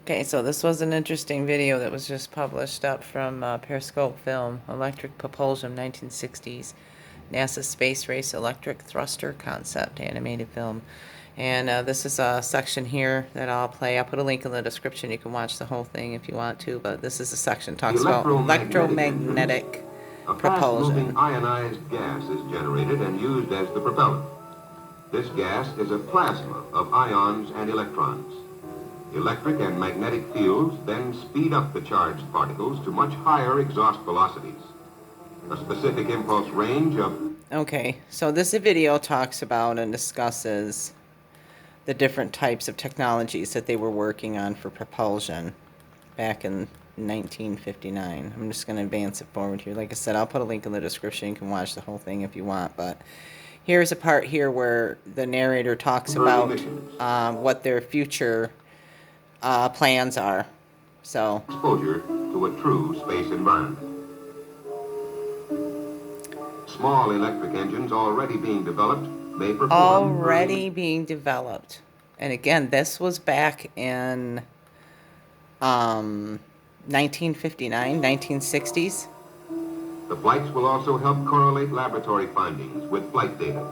Okay, so this was an interesting video that was just published up from Periscope Film, Electric Propulsion, 1960s, NASA Space Race Electric Thruster Concept animated film. And this is a section here that I'll play. I'll put a link in the description. You can watch the whole thing if you want to, but this is a section that talks about electromagnetic a propulsion. fast-moving ionized gas is generated and used as the propellant. This gas is a plasma of ions and electrons. Electric and magnetic fields then speed up the charged particles to much higher exhaust velocities. A specific impulse range of... Okay, so this video talks about and discusses the different types of technologies that they were working on for propulsion back in 1959. I'm just going to advance it forward here. Like I said, I'll put a link in the description. You can watch the whole thing if you want, but here's a part here where the narrator talks about what their future plans are. So exposure to a true space environment. Small electric engines already being developed may perform... And again, this was back in 1959, 1960s. The flights will also help correlate laboratory findings with flight data.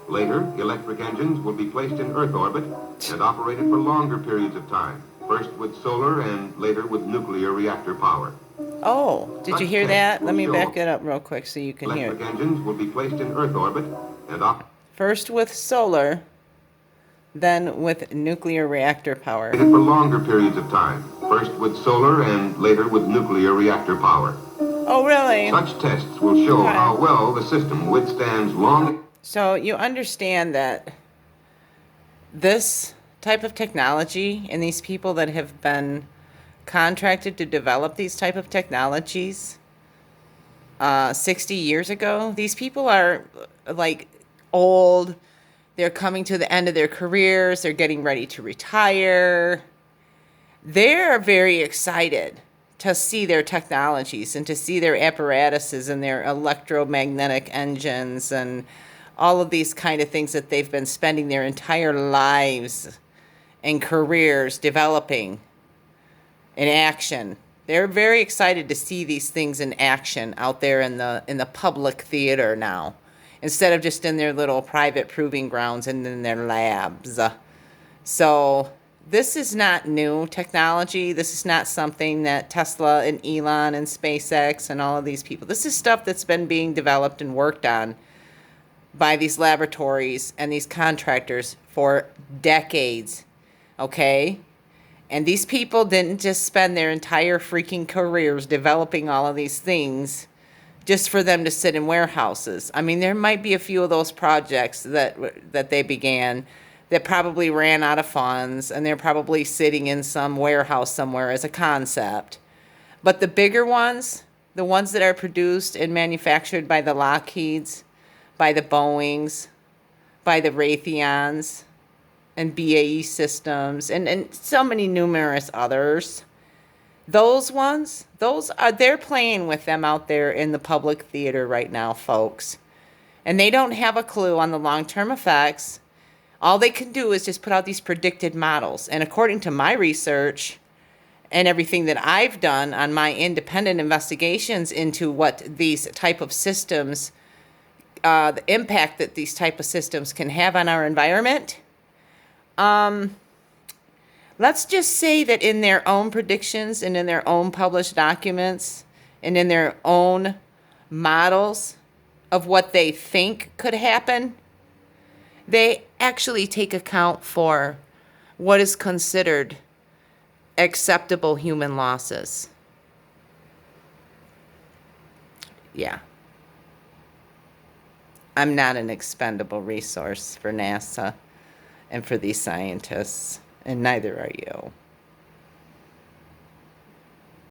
Later, electric engines will be placed in Earth orbit and operated for longer periods of time, first with solar and later with nuclear reactor power. Oh, did you hear that? Let me back it up real quick so you can hear it. Electric engines will be placed in Earth orbit and first with solar, then with nuclear reactor power. For longer periods of time, first with solar and later with nuclear reactor power. Oh, really? Such tests will show how well the system withstands long... So you understand that this type of technology and these people that have been contracted to develop these type of technologies 60 years ago, these people are like old. They're coming to the end of their careers. They're getting ready to retire. They're very excited to see their technologies and to see their apparatuses and their electromagnetic engines and all of these kind of things that they've been spending their entire lives and careers developing in action. They're very excited to see these things in action out there in the public theater now, instead of just in their little private proving grounds and in their labs. So this is not new technology. This is not something that Tesla and Elon and SpaceX and all of these people, this is stuff that's been being developed and worked on by these laboratories and these contractors for decades, okay? And these people didn't just spend their entire freaking careers developing all of these things just for them to sit in warehouses. I mean, there might be a few of those projects that they began that probably ran out of funds, and they're probably sitting in some warehouse somewhere as a concept. But the bigger ones, the ones that are produced and manufactured by the Lockheeds, by the Boeings, by the Raytheons, and BAE Systems, and so many numerous others. Those ones, they're playing with them out there in the public theater right now, folks. And they don't have a clue on the long-term effects. All they can do is just put out these predicted models. And according to my research and everything that I've done on my independent investigations into what these type of systems, the impact that these type of systems can have on our environment, let's just say that in their own predictions and in their own published documents and in their own models of what they think could happen, they actually take account for what is considered acceptable human losses. Yeah. I'm not an expendable resource for NASA and for these scientists, and neither are you.